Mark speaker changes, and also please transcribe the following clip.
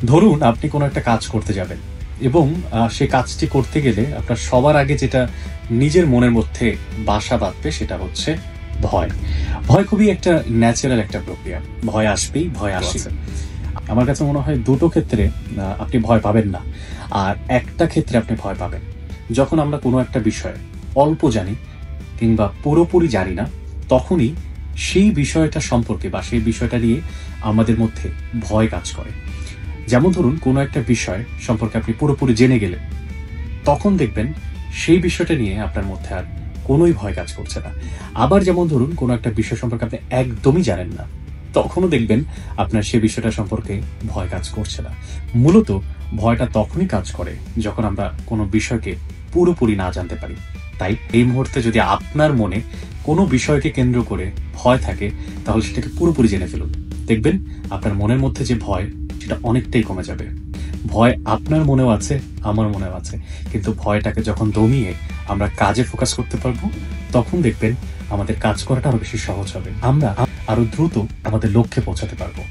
Speaker 1: ধরুন আপনি কোনো একটা কাজ করতে যাবেন এবং সেই কাজটি করতে গেলে আপনার সবার আগে যেটা নিজের মনের মধ্যে বাসা বাঁধবে সেটা হচ্ছে ভয়। ভয় খুবই একটা ন্যাচারাল একটা প্রক্রিয়া। ভয় আসবেই, ভয় আসে। আমার কাছে মনে হয় দুটো ক্ষেত্রে আপনি ভয় পাবেন না, আর একটা ক্ষেত্রে আপনি ভয় পাবেন যখন আমরা কোনো একটা বিষয়ে অল্প জানি কিংবা পুরোপুরি জানি না, তখনই সেই বিষয়টা সম্পর্কে বা সেই বিষয়টা নিয়ে আমাদের মধ্যে ভয় কাজ করে। যেমন ধরুন কোনো একটা বিষয় সম্পর্কে আপনি পুরোপুরি জেনে গেলেন, তখন দেখবেন সেই বিষয়টা নিয়ে আপনার মধ্যে আর কোনোই ভয় কাজ করছে না। আবার যেমন ধরুন কোনো একটা বিষয় সম্পর্কে আপনি একদমই জানেন না, তখনও দেখবেন আপনার সেই বিষয়টা সম্পর্কে ভয় কাজ করছে না। মূলত ভয়টা তখনই কাজ করে যখন আমরা কোনো বিষয়কে পুরোপুরি না জানতে পারি। তাই এই মুহূর্তে যদি আপনার মনে কোনো বিষয়কে কেন্দ্র করে ভয় থাকে, তাহলে সেটাকে পুরোপুরি জেনে ফেলুন। দেখবেন আপনার মনের মধ্যে যে ভয়, সেটা অনেকটাই কমে যাবে। ভয় আপনার মনেও আছে, আমার মনেও আছে, কিন্তু ভয়টাকে যখন দমিয়ে আমরা কাজে ফোকাস করতে পারবো, তখন দেখবেন আমাদের কাজ করাটা আরো বেশি সহজ হবে। আমরা আরো দ্রুত আমাদের লক্ষ্যে পৌঁছাতে পারবো।